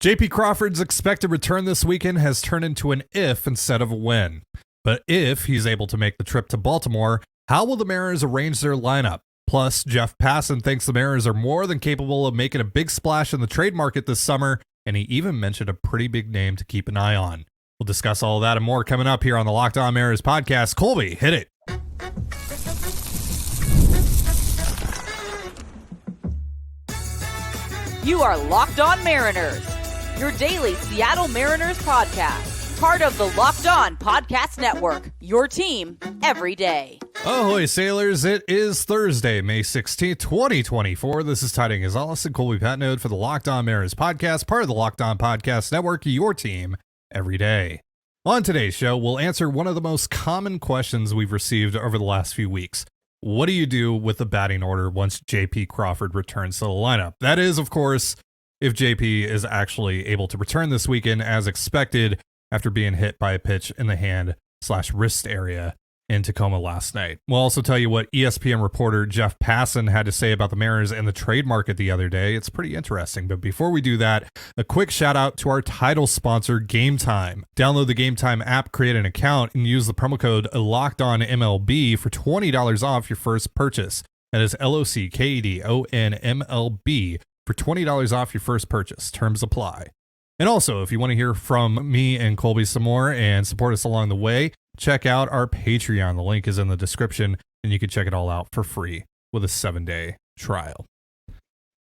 JP Crawford's expected return this weekend has turned into an if instead of a when. But if he's able to make the trip to Baltimore, how will the Mariners arrange their lineup? Plus, Jeff Passan thinks the Mariners are more than capable of making a big splash in the trade market this summer, and he even mentioned a pretty big name to keep an eye on. We'll discuss all that and more coming up here on the Locked On Mariners podcast. Colby, hit it. You are Locked On Mariners, your daily Seattle Mariners podcast. Part of the Locked On Podcast Network, your team every day. Ahoy, sailors. It is Thursday, May 16th, 2024. This is Tiding Gonzalez and Colby Patnode for the Locked On Mariners podcast, part of the Locked On Podcast Network, your team every day. On today's show, we'll answer one of the most common questions we've received over the last few weeks. What do you do with the batting order once JP Crawford returns to the lineup? That is, of course, if JP is actually able to return this weekend as expected after being hit by a pitch in the hand/wrist area in Tacoma last night. We'll also tell you what ESPN reporter Jeff Passan had to say about the Mariners and the trade market the other day. It's pretty interesting. But before we do that, a quick shout out to our title sponsor, Game Time. Download the Game Time app, create an account, and use the promo code LOCKEDONMLB for $20 off your first purchase. That is LOCKEDONMLB for $20 off your first purchase. Terms apply. And also, if you want to hear from me and Colby some more and support us along the way, check out our Patreon. The link is in the description, and you can check it all out for free with a 7-day trial.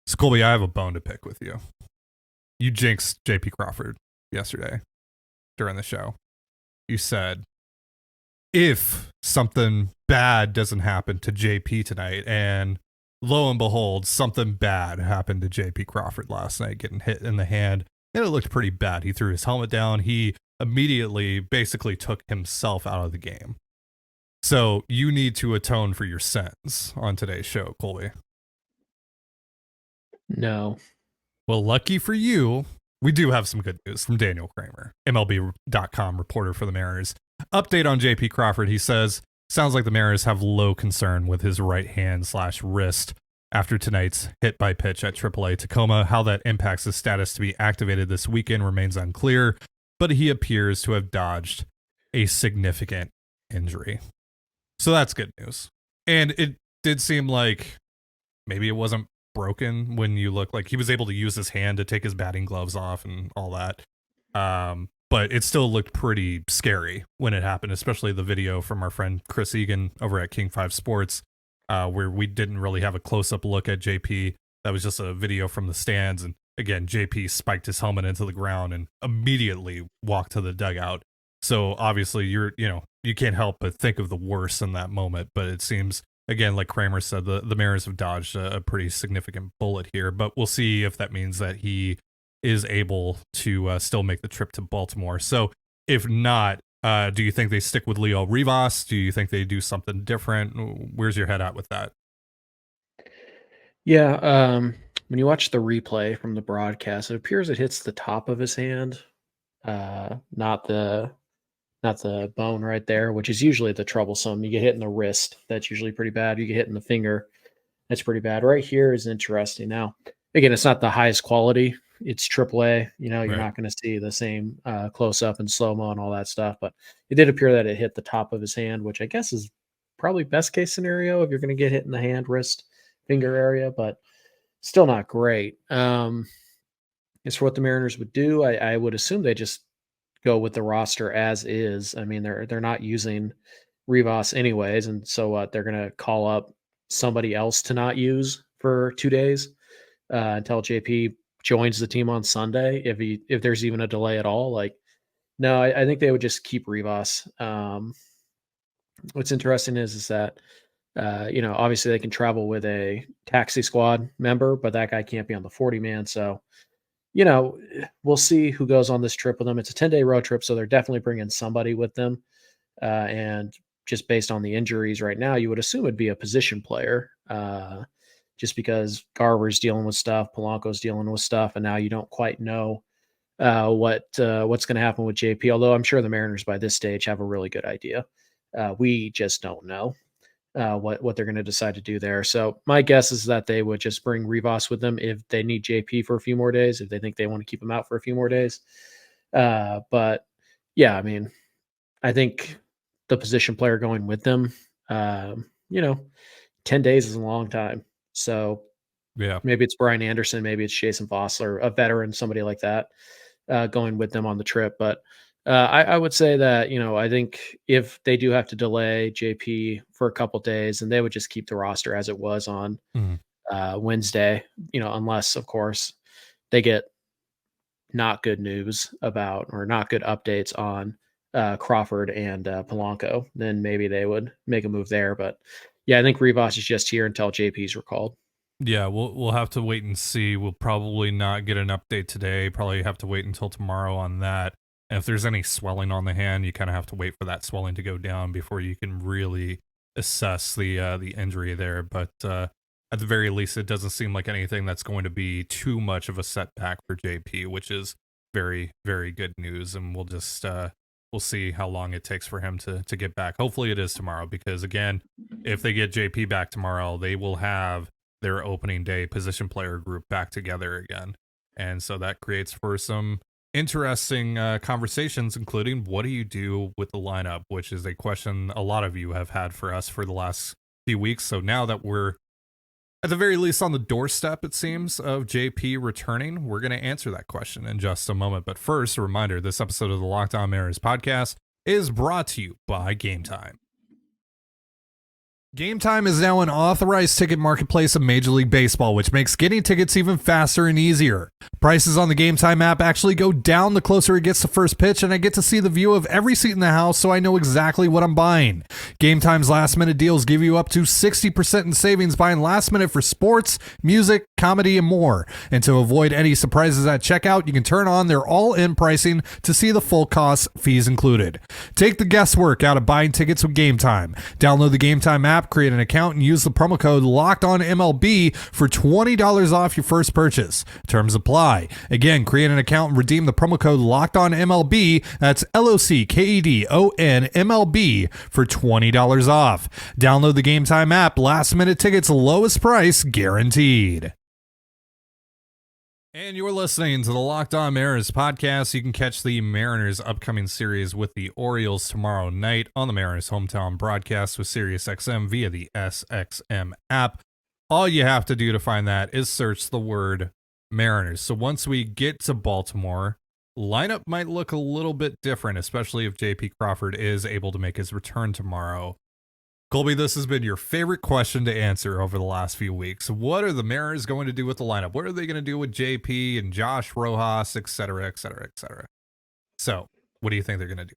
So, Colby, I have a bone to pick with you. You jinxed JP Crawford yesterday during the show. You said, if something bad doesn't happen to JP tonight, and lo and behold, something bad happened to JP Crawford last night, getting hit in the hand, and it looked pretty bad. He threw his helmet down. He immediately basically took himself out of the game. So you need to atone for your sins on today's show, Colby. No. Well, lucky for you, we do have some good news from Daniel Kramer, MLB.com reporter for the Mariners. Update on JP Crawford. He says, sounds like the Mariners have low concern with his right hand/wrist after tonight's hit by pitch at AAA Tacoma. How that impacts his status to be activated this weekend remains unclear, but he appears to have dodged a significant injury. So that's good news. And it did seem like maybe it wasn't broken when you look like he was able to use his hand to take his batting gloves off and all that. But it still looked pretty scary when it happened, especially the video from our friend Chris Egan over at King 5 Sports, where we didn't really have a close-up look at JP. That was just a video from the stands. And again, JP spiked his helmet into the ground and immediately walked to the dugout. So obviously you can't help but think of the worst in that moment. But it seems, again, like Kramer said, the Mariners have dodged a pretty significant bullet here. But we'll see if that means that he is able to still make the trip to Baltimore. So if not, do you think they stick with Leo Rivas? Do you think they do something different? Where's your head at with that? Yeah, when you watch the replay from the broadcast, it appears it hits the top of his hand, not the bone right there, which is usually the troublesome. You get hit in the wrist, that's usually pretty bad. You get hit in the finger, that's pretty bad. Right here is interesting. Now, again, it's not the highest quality. It's AAA. You're Right. not going to see the same close up and slow mo and all that stuff. But it did appear that it hit the top of his hand, which I guess is probably best case scenario if you're going to get hit in the hand, wrist, finger area, but still not great. As for what the Mariners would do, I would assume they just go with the roster as is. I mean, they're not using Rivas anyways, and so what? They're going to call up somebody else to not use for 2 days until JP joins the team on Sunday, if there's even a delay at all. Like, no, I think they would just keep Rivas. What's interesting is that obviously they can travel with a taxi squad member, but that guy can't be on the 40-man. So, we'll see who goes on this trip with them. It's a 10-day road trip, so they're definitely bringing somebody with them. And just based on the injuries right now, you would assume it'd be a position player. Just because Garver's dealing with stuff, Polanco's dealing with stuff, and now you don't quite know what's going to happen with JP, although I'm sure the Mariners by this stage have a really good idea. We just don't know. what they're going to decide to do there. So my guess is that they would just bring Rivas with them if they need JP for a few more days, if they think they want to keep him out for a few more days. But yeah, I mean, I think the position player going with them, 10 days is a long time. So Yeah. maybe it's Brian Anderson, maybe it's Jason Vossler, a veteran, somebody like that, going with them on the trip. But I would say that, I think if they do have to delay JP for a couple days, and they would just keep the roster as it was on Mhm. Wednesday, unless, of course, they get not good news about or not good updates on Crawford and Polanco, then maybe they would make a move there. But yeah, I think Rivas is just here until JP's recalled. Yeah, we'll have to wait and see. We'll probably not get an update today. Probably have to wait until tomorrow on that. And if there's any swelling on the hand, you kind of have to wait for that swelling to go down before you can really assess the injury there. But at the very least, it doesn't seem like anything that's going to be too much of a setback for JP, which is very, very good news. And we'll just we'll see how long it takes for him to get back. Hopefully, it is tomorrow, because again, if they get JP back tomorrow, they will have their opening day position player group back together again. And so that creates for some interesting conversations, including what do you do with the lineup, which is a question a lot of you have had for us for the last few weeks. So now that we're at the very least on the doorstep, it seems, of JP returning, we're going to answer that question in just a moment. But first, a reminder, this episode of the Locked On Mariners podcast is brought to you by Game Time. Game Time is now an authorized ticket marketplace of Major League Baseball, which makes getting tickets even faster and easier. Prices on the Game Time app actually go down the closer it gets to first pitch, and I get to see the view of every seat in the house, so I know exactly what I'm buying. Game Time's last-minute deals give you up to 60% in savings buying last minute for sports, music, comedy, and more. And to avoid any surprises at checkout, you can turn on their all-in pricing to see the full costs, fees included. Take the guesswork out of buying tickets with Game Time. Download the Game Time app, create an account, and use the promo code LOCKEDONMLB for $20 off your first purchase. Terms apply. Again, create an account and redeem the promo code LOCKEDONMLB. That's LOCKEDONMLB for $20 off. Download the Game Time app. Last minute tickets, lowest price guaranteed. And you're listening to the Locked On Mariners podcast. You can catch the Mariners' upcoming series with the Orioles tomorrow night on the Mariners' hometown broadcast with SiriusXM via the SXM app. All you have to do to find that is search the word Mariners. So once we get to Baltimore, lineup might look a little bit different, especially if JP Crawford is able to make his return tomorrow. Colby, this has been your favorite question to answer over the last few weeks. What are the Mariners going to do with the lineup? What are they going to do with JP and Josh Rojas, et cetera, et cetera, et cetera? So what do you think they're going to do?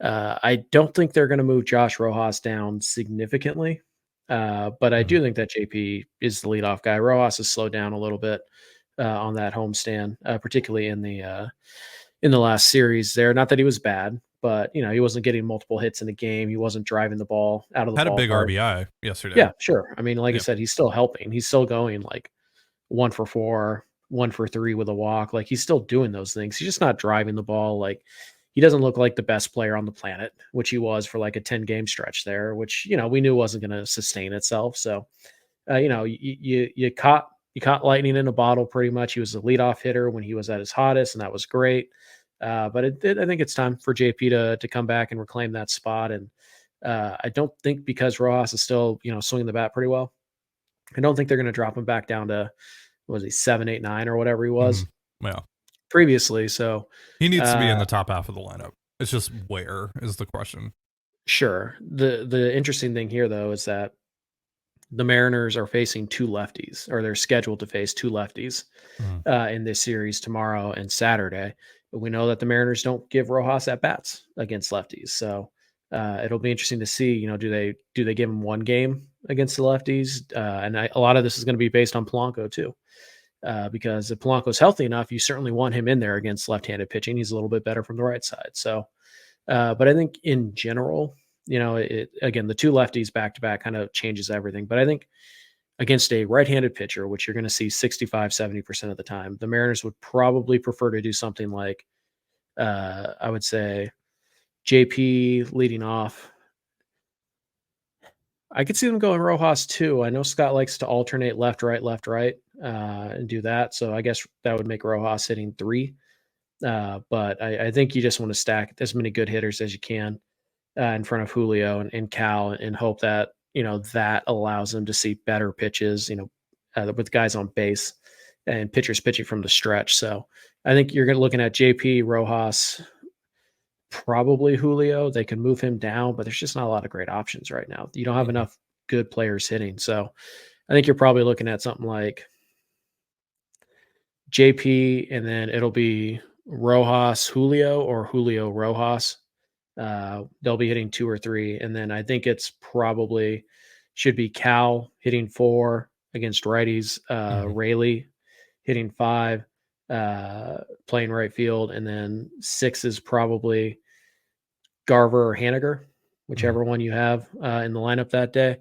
I don't think they're going to move Josh Rojas down significantly, but I do think that JP is the leadoff guy. Rojas has slowed down a little bit on that homestand, particularly in the last series there. Not that he was bad, but he wasn't getting multiple hits in a game. He wasn't driving the ball out of the Had a big ballpark. RBI yesterday. Yeah, sure. I mean, like I said, he's still helping. He's still going like 1 for 4, 1 for 3 with a walk. Like he's still doing those things. He's just not driving the ball. Like he doesn't look like the best player on the planet, which he was for like a 10-game stretch there, which we knew wasn't going to sustain itself. So, you caught lightning in a bottle pretty much. He was a leadoff hitter when he was at his hottest, and that was great. But I think it's time for JP to come back and reclaim that spot. And I don't think, because Rojas is still, swinging the bat pretty well, I don't think they're going to drop him back down to, what was he, 7, 8, 9 or whatever he was previously. So he needs to be in the top half of the lineup. It's just where is the question. Sure. The interesting thing here, though, is that the Mariners are facing 2 lefties, or they're scheduled to face 2 lefties in this series tomorrow and Saturday. But we know that the Mariners don't give Rojas at bats against lefties. So it'll be interesting to see, do they give him 1 game against the lefties? And a lot of this is going to be based on Polanco too, because if Polanco's healthy enough, you certainly want him in there against left-handed pitching. He's a little bit better from the right side. So, but I think in general, again, the 2 lefties back-to-back kind of changes everything. But I think against a right-handed pitcher, which you're going to see 65, 70% of the time, the Mariners would probably prefer to do something like, I would say, JP leading off, I could see them going Rojas too. I know Scott likes to alternate left, right, and do that. So I guess that would make Rojas hitting 3. But I think you just want to stack as many good hitters as you can in front of Julio and Cal and hope that, that allows them to see better pitches, with guys on base and pitchers pitching from the stretch. So I think you're looking at JP, Rojas, probably Julio. They can move him down, but there's just not a lot of great options right now. You don't have enough good players hitting. So I think you're probably looking at something like JP, and then it'll be Rojas, Julio, or Julio, Rojas. They'll be hitting 2 or 3. And then I think it's probably should be Cal hitting 4 against righties, Rayleigh hitting 5, playing right field. And then 6 is probably Garver or Haniger, whichever one you have in the lineup that day.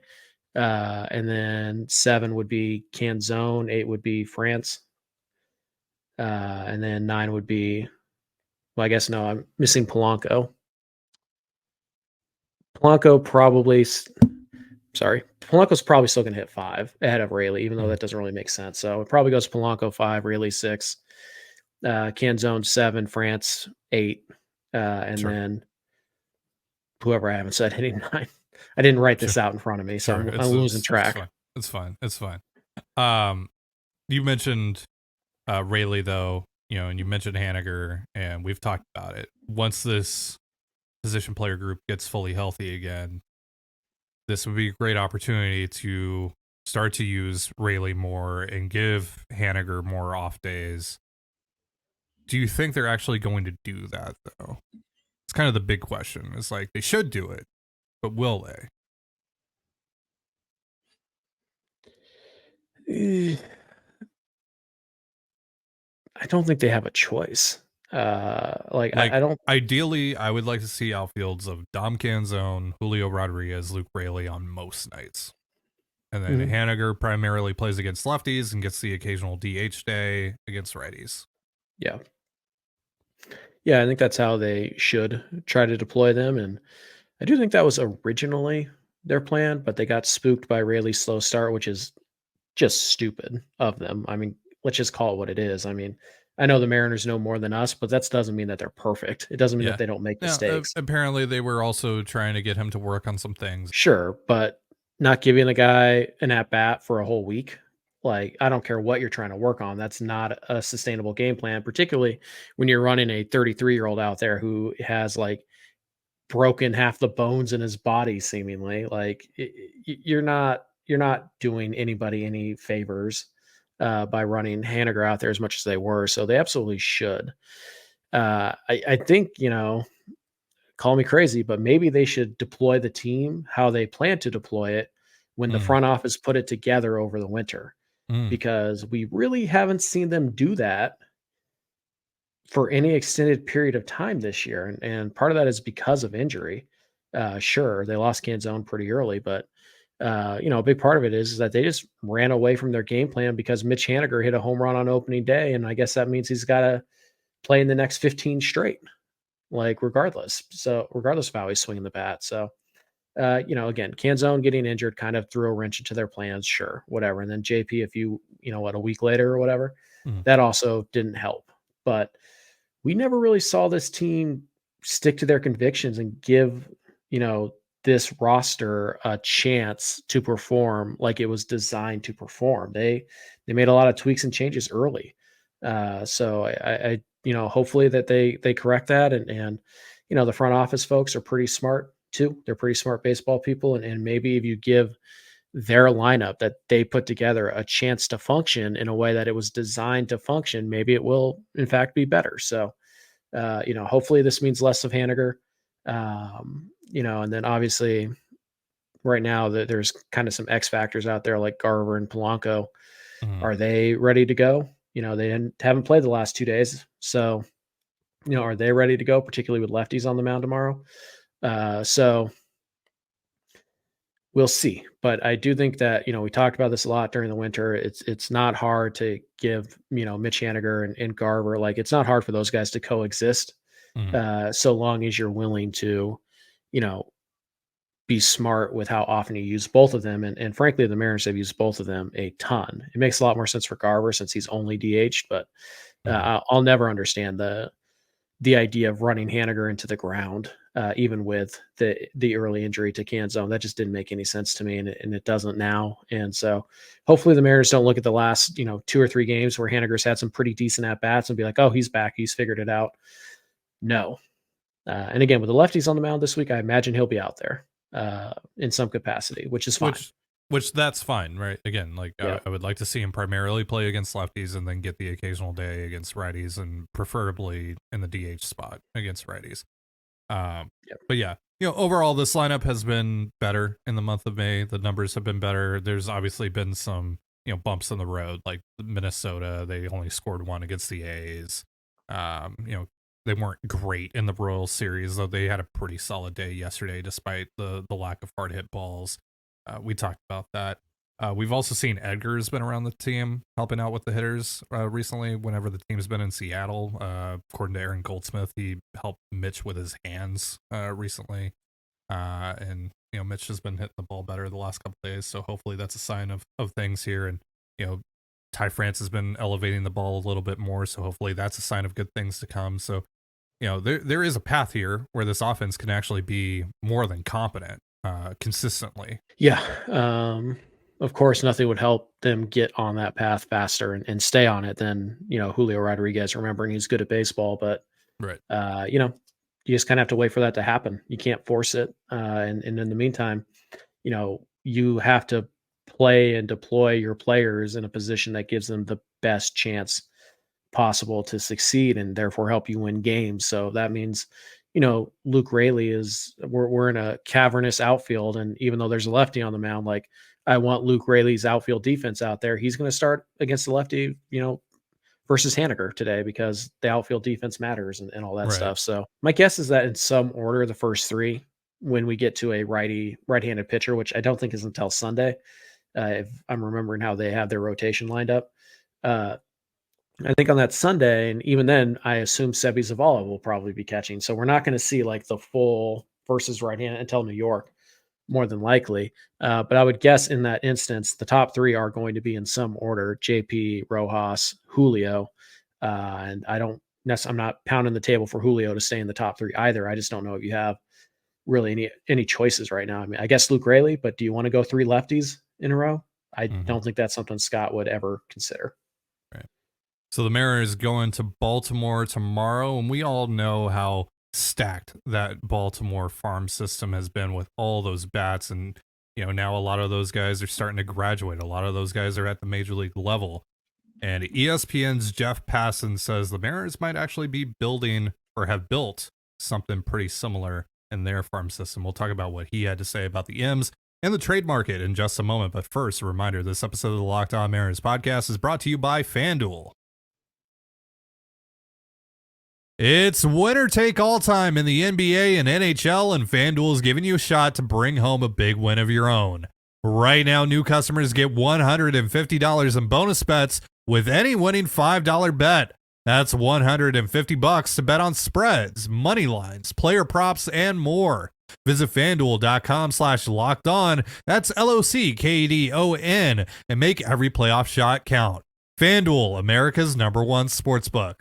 And then 7 would be Canzone, 8 would be France. And then 9 would be, well, I guess no, I'm missing Polanco. Polanco's probably still going to hit 5 ahead of Rayleigh, even though that doesn't really make sense. So it probably goes Polanco 5, Rayleigh 6, Canzone 7, France 8, and then whoever I haven't said hitting 9. I didn't write this out in front of me, so I'm losing track. It's fine. You mentioned Rayleigh, though, and you mentioned Haniger, and we've talked about it. Once this position player group gets fully healthy again, this would be a great opportunity to start to use Rayleigh more and give Haniger more off days. Do you think they're actually going to do that, though? It's kind of the big question. It's like they should do it, but will they? I don't think they have a choice. I don't. Ideally, I would like to see outfields of Dom Canzone, Julio Rodriguez, Luke Rayleigh on most nights. And then Haniger primarily plays against lefties and gets the occasional DH day against righties. Yeah. Yeah, I think that's how they should try to deploy them. And I do think that was originally their plan, but they got spooked by Rayleigh's slow start, which is just stupid of them. I mean, let's just call it what it is. I mean, I know the Mariners know more than us, but that doesn't mean that they're perfect. It doesn't mean that they don't make mistakes. Apparently, they were also trying to get him to work on some things. Sure, but not giving the guy an at-bat for a whole week, like, I don't care what you're trying to work on. That's not a sustainable game plan, particularly when you're running a 33-year-old out there who has, like, broken half the bones in his body seemingly. Like, you're not doing anybody any favors by running Haniger out there as much as they were. So they absolutely should. I think, call me crazy, but maybe they should deploy the team how they plan to deploy it when the front office put it together over the winter, because we really haven't seen them do that for any extended period of time this year. And part of that is because of injury. Sure, they lost Canzone pretty early, but a big part of it is that they just ran away from their game plan because Mitch Haniger hit a home run on opening day. And I guess that means he's got to play in the next 15 straight, like regardless of how he's swinging the bat. So, again, Canzone getting injured kind of threw a wrench into their plans. Sure, whatever. And then JP, a week later or whatever, that also didn't help. But we never really saw this team stick to their convictions and give, this roster a chance to perform like it was designed to perform. They made a lot of tweaks and changes early. So I hopefully that they correct that. And the front office folks are pretty smart too. They're pretty smart baseball people. And maybe if you give their lineup that they put together a chance to function in a way that it was designed to function, maybe it will in fact be better. So, hopefully this means less of Haniger. And then obviously right now there's kind of some X factors out there like Garver and Polanco. Are they ready to go? They haven't played the last 2 days. So, are they ready to go, particularly with lefties on the mound tomorrow? So we'll see. But I do think that, we talked about this a lot during the winter. It's not hard to give, Mitch Haniger and Garver, like, it's not hard for those guys to coexist so long as you're willing to, be smart with how often you use both of them. And frankly, the Mariners have used both of them a ton. It makes a lot more sense for Garver since he's only DH'd, but I'll never understand the idea of running Haniger into the ground, even with the early injury to Canzone. That just didn't make any sense to me, and it doesn't now. And so hopefully the Mariners don't look at the last 2 or 3 games where Haniger's had some pretty decent at bats and be like, oh, he's back, he's figured it out. No. And again, with the lefties on the mound this week, I imagine he'll be out there in some capacity, which is fine. Which that's fine, right? Again, like Yeah. I would like to see him primarily play against lefties and then get the occasional day against righties, and preferably in the DH spot against righties. But yeah, overall this lineup has been better in the month of May. The numbers have been better. There's obviously been some bumps in the road, like Minnesota. They only scored 1 against the A's. They weren't great in the Royals series, though they had a pretty solid day yesterday despite the lack of hard hit balls. We talked about that. We've also seen Edgar's been around the team helping out with the hitters recently whenever the team's been in Seattle. According to Aaron Goldsmith, he helped Mitch with his hands recently. And Mitch has been hitting the ball better the last couple days, so hopefully that's a sign of things here. And Ty France has been elevating the ball a little bit more, so hopefully that's a sign of good things to come. So there is a path here where this offense can actually be more than competent consistently. Yeah. Of course, nothing would help them get on that path faster and stay on it than, Julio Rodriguez, remembering he's good at baseball. But, right. You just kind of have to wait for that to happen. You can't force it. And in the meantime, you have to play and deploy your players in a position that gives them the best chance possible to succeed and therefore help you win games. So that means, Luke Raley we're in a cavernous outfield. And even though there's a lefty on the mound, like I want Luke Raley's outfield defense out there. He's going to start against the lefty, versus Haniger today because the outfield defense matters and all that stuff. So my guess is that in some order, the first 3, when we get to a right-handed pitcher, which I don't think is until Sunday, if I'm remembering how they have their rotation lined up, I think on that Sunday, and even then, I assume Sebi Zavala will probably be catching. So we're not going to see like the full versus right-hand until New York, more than likely. But I would guess in that instance, the top 3 are going to be in some order: JP, Rojas, Julio. And I'm not pounding the table for Julio to stay in the top 3 either. I just don't know if you have really any choices right now. I mean, I guess Luke Raley, but do you want to go 3 lefties in a row? I don't think that's something Scott would ever consider. So the Mariners going to Baltimore tomorrow, and we all know how stacked that Baltimore farm system has been with all those bats. And, now a lot of those guys are starting to graduate. A lot of those guys are at the major league level. And ESPN's Jeff Passan says the Mariners might actually be building or have built something pretty similar in their farm system. We'll talk about what he had to say about the M's and the trade market in just a moment. But first, a reminder, this episode of the Locked On Mariners podcast is brought to you by FanDuel. It's winner take all time in the NBA and NHL, and FanDuel is giving you a shot to bring home a big win of your own. Right now, new customers get $150 in bonus bets with any winning $5 bet. That's $150 to bet on spreads, money lines, player props, and more. Visit FanDuel.com/lockedon. That's LOCKEDON, and make every playoff shot count. FanDuel, America's #1 sportsbook.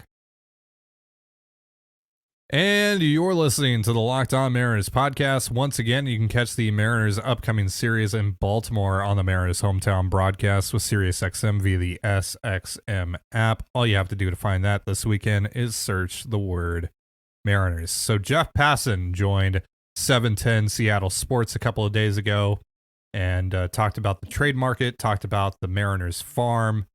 And you're listening to the Locked On Mariners podcast. Once again, you can catch the Mariners' upcoming series in Baltimore on the Mariners' hometown broadcast with SiriusXM via the SXM app. All you have to do to find that this weekend is search the word Mariners. So Jeff Passan joined 710 Seattle Sports a couple of days ago and talked about the trade market, talked about the Mariners' farm,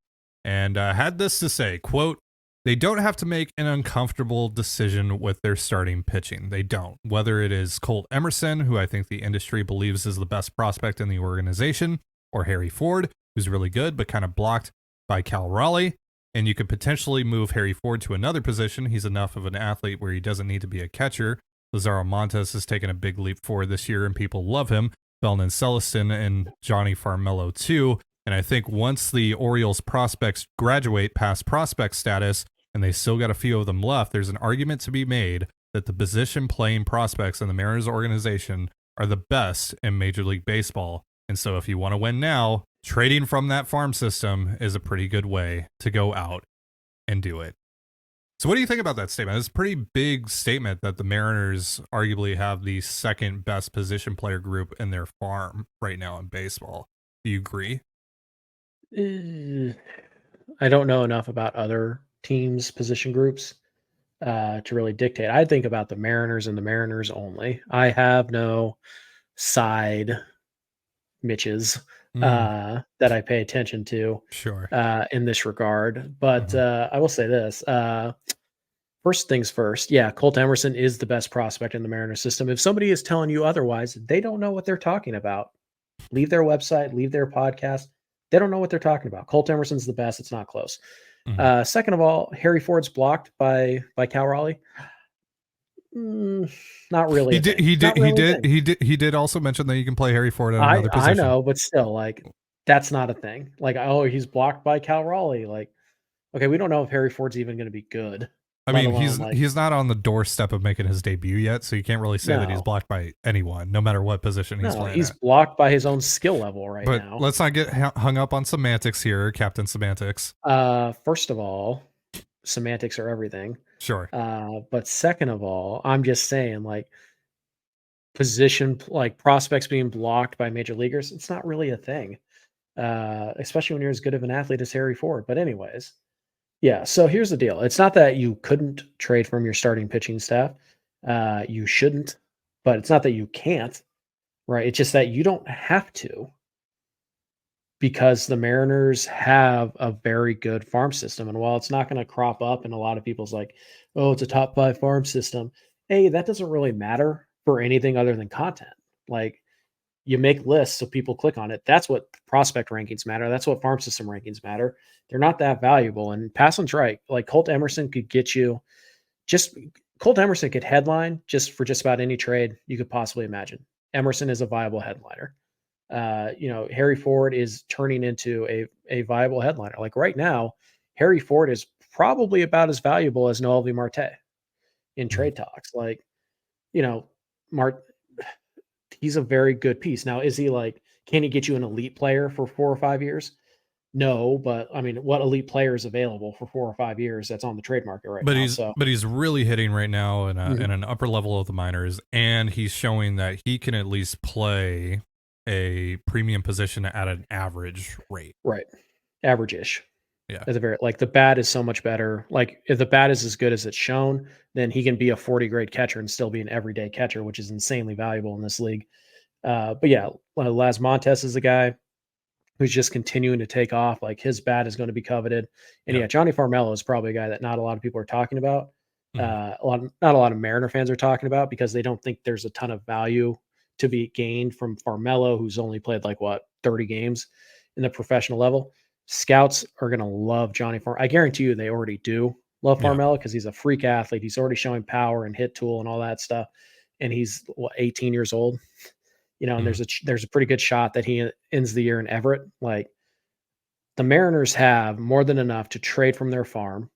and had this to say, quote, "They don't have to make an uncomfortable decision with their starting pitching. They don't. Whether it is Colt Emerson, who I think the industry believes is the best prospect in the organization, or Harry Ford, who's really good but kind of blocked by Cal Raleigh. And you could potentially move Harry Ford to another position. He's enough of an athlete where he doesn't need to be a catcher. Lazaro Montes has taken a big leap forward this year, and people love him. Belnan Celestin and Johnny Farmelo too. And I think once the Orioles prospects graduate past prospect status, and they still got a few of them left, there's an argument to be made that the position playing prospects in the Mariners organization are the best in Major League Baseball. And so if you want to win now, trading from that farm system is a pretty good way to go out and do it. So what do you think about that statement? It's a pretty big statement that the Mariners arguably have the second best position player group in their farm right now in baseball. Do you agree? I don't know enough about other teams' position groups to really dictate. I think about the Mariners and the Mariners only. I have no side Mitches that I pay attention to Sure. in this regard. But I will say this. First things first, yeah, Colt Emerson is the best prospect in the Mariners system. If somebody is telling you otherwise, they don't know what they're talking about. Leave their website, leave their podcast. They don't know what they're talking about. Colt Emerson's the best. It's not close. Second of all, Harry Ford's blocked by Cal Raleigh. Not really. He did also mention that you can play Harry Ford at another position. I know, but still, like, that's not a thing. Like, oh, he's blocked by Cal Raleigh. Like, okay, we don't know if Harry Ford's even going to be good. I mean, he's not on the doorstep of making his debut yet, so you can't really say that he's blocked by anyone, no matter what position he's playing. He's blocked by his own skill level now. But let's not get hung up on semantics here, Captain Semantics. First of all, semantics are everything. Sure. But second of all, I'm just saying, like, prospects being blocked by major leaguers, it's not really a thing. Especially when you're as good of an athlete as Harry Ford. But anyways. Yeah, so here's the deal. It's not that you couldn't trade from your starting pitching staff. You shouldn't, but it's not that you can't, right? It's just that you don't have to because the Mariners have a very good farm system. And while it's not going to crop up in a lot of people's like, oh, it's a top 5 farm system. Hey, that doesn't really matter for anything other than content. Like, you make lists so people click on it. That's what prospect rankings matter. That's what farm system rankings matter. They're not that valuable. And Passan's right. Like, Colt Emerson could get you Colt Emerson could headline just for just about any trade you could possibly imagine. Emerson is a viable headliner. Harry Ford is turning into a viable headliner. Like, right now, Harry Ford is probably about as valuable as Noel V. Marte in trade talks. Like, he's a very good piece. Now, is he can he get you an elite player for 4 or 5 years? No, but I mean, what elite player is available for 4 or 5 years that's on the trade market right now? But he's really hitting right now in an upper level of the minors, and he's showing that he can at least play a premium position at an average rate. Right. Average-ish. Yeah. At the very, the bat is so much better. Like, if the bat is as good as it's shown, then he can be a 40 grade catcher and still be an everyday catcher, which is insanely valuable in this league. But yeah, Las Montes is the guy who's just continuing to take off. Like, his bat is going to be coveted. And yeah, Johnny Farmello is probably a guy that not a lot of people are talking about. Not a lot of Mariner fans are talking about because they don't think there's a ton of value to be gained from Farmello, who's only played 30 games in the professional level. Scouts are going to love Johnny Farmello. I guarantee you they already do love Farmello because he's a freak athlete. He's already showing power and hit tool and all that stuff. And he's 18 years old, and there's a pretty good shot that he ends the year in Everett. Like, the Mariners have more than enough to trade from their farm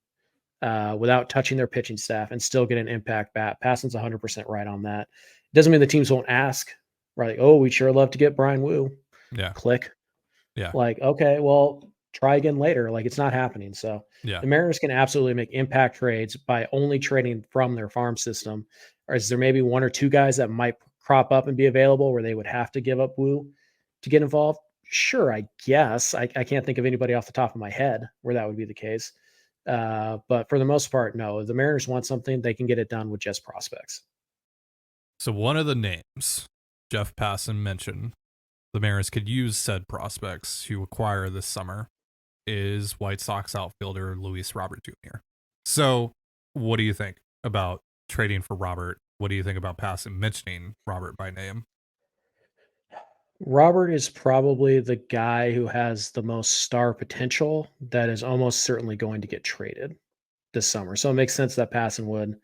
without touching their pitching staff and still get an impact bat. Passan's 100% right on that. It doesn't mean the teams won't ask, right? Like, oh, we'd sure love to get Brian Wu. Yeah. Click. Yeah. Like, okay, well, try again later. Like, it's not happening. So yeah, the Mariners can absolutely make impact trades by only trading from their farm system. Or is there maybe 1 or 2 guys that might crop up and be available where they would have to give up Wu to get involved? Sure, I guess. I can't think of anybody off the top of my head where that would be the case. But for the most part, no. If the Mariners want something, they can get it done with just prospects. So one of the names Jeff Passan mentioned the Mariners could use said prospects to acquire this summer is White Sox outfielder Luis Robert Jr. So what do you think about trading for Robert? What do you think about Passan mentioning Robert by name? Robert is probably the guy who has the most star potential that is almost certainly going to get traded this summer. So it makes sense that Passan would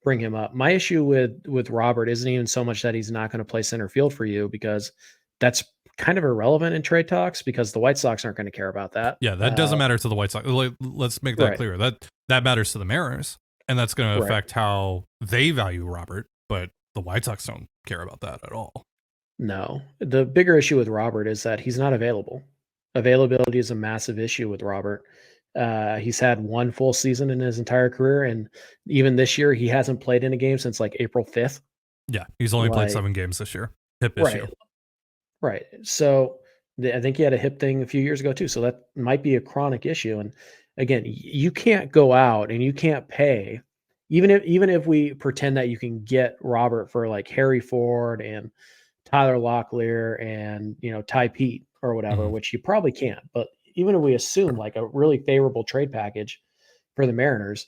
bring him up. My issue with Robert isn't even so much that he's not going to play center field for you, because that's kind of irrelevant in trade talks because the White Sox aren't going to care about that. Yeah, that doesn't matter to the White Sox. Let's make that clear. That matters to the Mariners, and that's going to affect how they value Robert, but the White Sox don't care about that at all. No. The bigger issue with Robert is that he's not available. Availability is a massive issue with Robert. He's had one full season in his entire career, and even this year, he hasn't played in a game since like April 5th. Yeah, he's only played Like, 7 games this year. Hip right, issue. right. So I think he had a hip thing a few years ago too. So that might be a chronic issue. And again, you can't go out and you can't pay, even if we pretend that you can get Robert for like Harry Ford and Tyler Locklear and Ty Pete or whatever, Mhm. which you probably can't. But even if we assume like a really favorable trade package for the Mariners,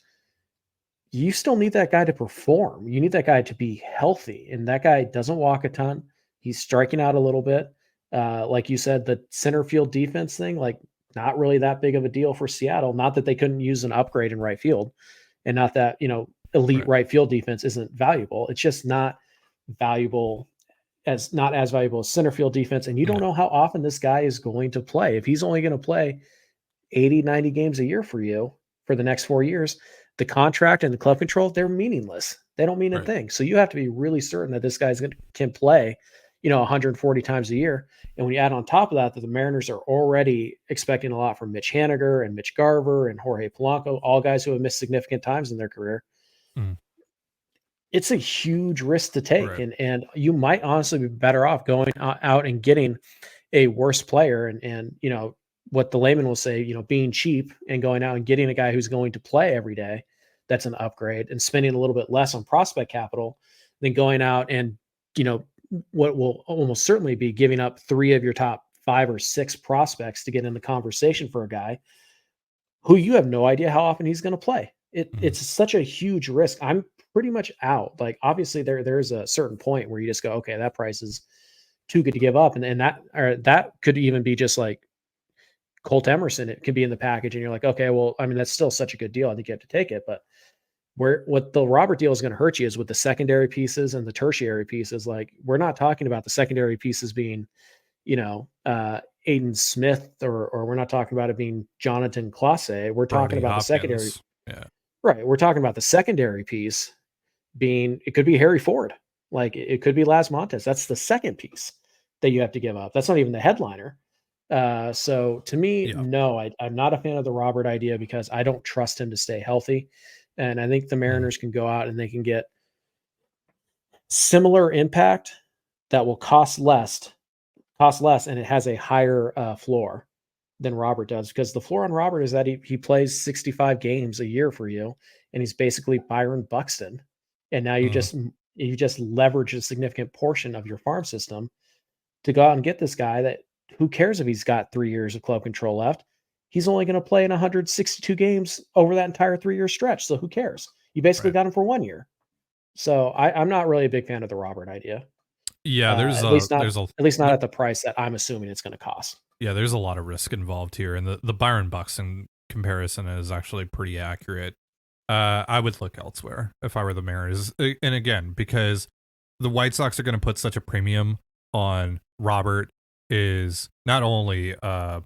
you still need that guy to perform. You need that guy to be healthy, and that guy doesn't walk a ton. He's striking out a little bit. Like you said, the center field defense thing, like not really that big of a deal for Seattle. Not that they couldn't use an upgrade in right field, and not that elite Right. right field defense isn't valuable. It's just valuable not as valuable as center field defense. And you don't Yeah. know how often this guy is going to play. If he's only going to play 80, 90 games a year for you for the next 4 years, the contract and the club control, they're meaningless. They don't mean a Right. thing. So you have to be really certain that this can play, 140 times a year. And when you add on top of that the Mariners are already expecting a lot from Mitch Haniger and Mitch Garver and Jorge Polanco, all guys who have missed significant times in their career, Mhm. it's a huge risk to take. Right. And you might honestly be better off going out and getting a worse player and what the layman will say, being cheap and going out and getting a guy who's going to play every day. That's an upgrade, and spending a little bit less on prospect capital than going out and, what will almost certainly be giving up 3 of your top 5 or 6 prospects to get in the conversation for a guy who you have no idea how often he's going to play. Mhm. It's such a huge risk. I'm pretty much out. Like, obviously there's a certain point where you just go, okay, that price is too good to give up. And that could even be just like Colt Emerson. It could be in the package and you're like, okay, well, I mean, that's still such a good deal. I think you have to take it. But what the Robert deal is going to hurt you is with the secondary pieces and the tertiary pieces. Like, we're not talking about the secondary pieces being, Aiden Smith, or we're not talking about it being Jonathan Clase. We're talking Brody about the secondary. Hopkins. Yeah. Right. We're talking about the secondary piece being, it could be Harry Ford. Like, it could be Las Montes. That's the second piece that you have to give up. That's not even the headliner. So to me, Yeah. no, I'm not a fan of the Robert idea because I don't trust him to stay healthy. And I think the Mhm. Mariners can go out and they can get similar impact that will cost less, and it has a higher floor than Robert does, because the floor on Robert is that he plays 65 games a year for you, and he's basically Byron Buxton. And now Mhm. you just leverage a significant portion of your farm system to go out and get this guy that, who cares if he's got 3 years of club control left? He's only going to play in 162 games over that entire 3 year stretch. So who cares? You basically Right. got him for 1 year. So I'm not really a big fan of the Robert idea. Yeah, there's At a least not there's a at least not there, at the price that I'm assuming it's going to cost. yeah, there's a lot of risk involved here, and the Byron Buxton comparison is actually pretty accurate. I would look elsewhere if I were the Mariners, and again, because the White Sox are going to put such a premium on Robert, is not only a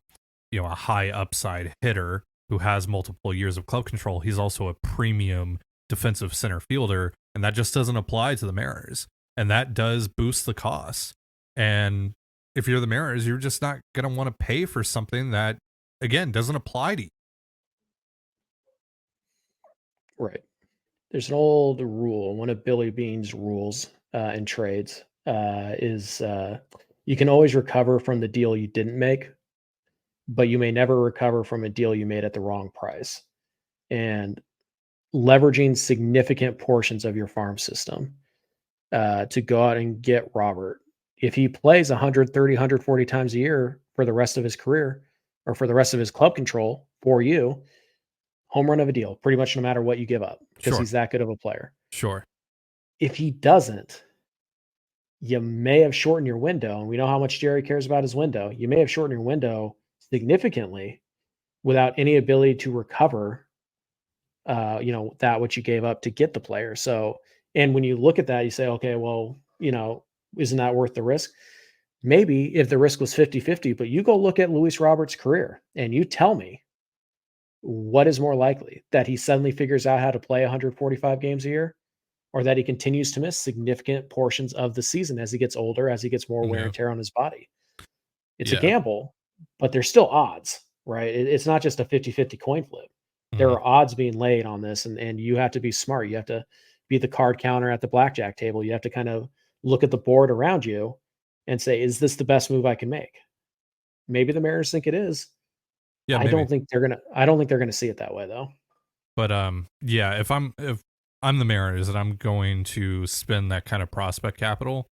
high upside hitter who has multiple years of club control, he's also a premium defensive center fielder, and that just doesn't apply to the Mariners, and that does boost the cost. And if you're the Mariners, you're just not going to want to pay for something that, again, doesn't apply to you. Right. There's an old rule. One of Billy Bean's rules in trades is you can always recover from the deal you didn't make, but you may never recover from a deal you made at the wrong price. And leveraging significant portions of your farm system to go out and get Robert. If he plays 130, 140 times a year for the rest of his career, or for the rest of his club control for you, home run of a deal, pretty much no matter what you give up, because Sure, he's that good of a player. sure, If he doesn't, you may have shortened your window, and we know how much Jerry cares about his window. You may have shortened your window significantly without any ability to recover, that what you gave up to get the player. So, and when you look at that, you say, okay, well, isn't that worth the risk? Maybe if the risk was 50-50, but you go look at Luis Roberts' career and you tell me what is more likely, that he suddenly figures out how to play 145 games a year, or that he continues to miss significant portions of the season as he gets older, as he gets more wear and tear on his body. It's a gamble, but there's still odds, right? It's not just a 50-50 coin flip. There are odds being laid on this, and you have to be smart. You have to be the card counter at the blackjack table. You have to kind of look at the board around you and say, is this the best move I can make? Maybe the Mariners think it is. Yeah, I don't think they're gonna see it that way though. But yeah, if I'm the Mariners and I'm going to spend that kind of prospect capital,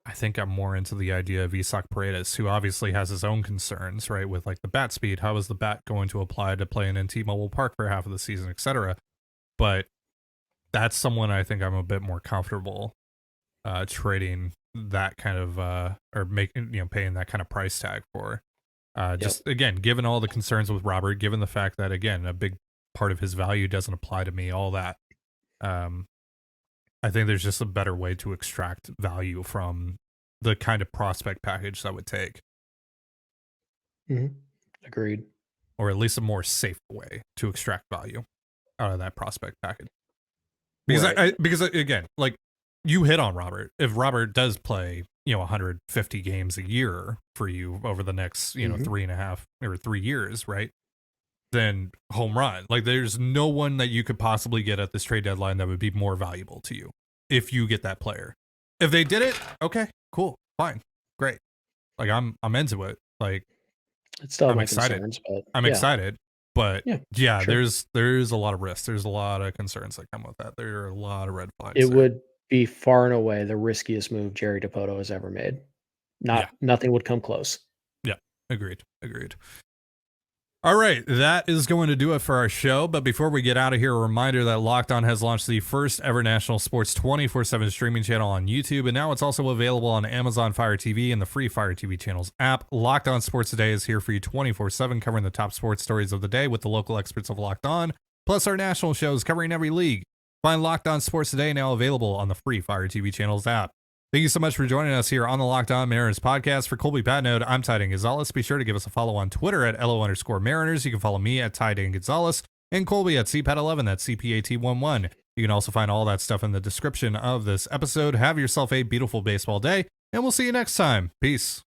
I think I'm more into the idea of Isaac Paredes, who obviously has his own concerns, right? With like the bat speed, how is the bat going to apply to play in T-Mobile Park for half of the season, etc. But that's someone I think I'm a bit more comfortable trading that kind of or making, paying that kind of price tag for. Just again, given all the concerns with Robert, given the fact that again a big part of his value doesn't apply to me, all that. I think there's just a better way to extract value from the kind of prospect package that would take. Agreed. Or at least a more safe way to extract value out of that prospect package. Because because again, like you hit on Robert. If Robert does play, 150 games a year for you over the next, 3.5 or 3 years, right? Then home run. Like there's no one that you could possibly get at this trade deadline that would be more valuable to you if you get that player. If they did it, okay, cool, fine, great. Like I'm into it. Like it's still I'm excited. I'm excited, but sure. there's a lot of risks. There's a lot of concerns that come with that. There are a lot of red flags. It would be far and away the riskiest move Jerry Dipoto has ever made. Nothing would come close. Yeah, agreed. All right, that is going to do it for our show. But before we get out of here, a reminder that Locked On has launched the first ever national sports 24/7 streaming channel on YouTube, and now it's also available on Amazon Fire TV and the free Fire TV channels app. Locked On Sports Today is here for you 24/7, covering the top sports stories of the day with the local experts of Locked On, plus our national shows covering every league. Find Locked On Sports Today now available on the free Fire TV channels app. Thank you so much for joining us here on the Locked On Mariners podcast. For Colby Patnode, I'm Ty Dan Gonzalez. Be sure to give us a follow on Twitter at LO_Mariners. You can follow me at Ty Dan Gonzalez and Colby at CPAT11. That's CPAT11. You can also find all that stuff in the description of this episode. Have yourself a beautiful baseball day, and we'll see you next time. Peace.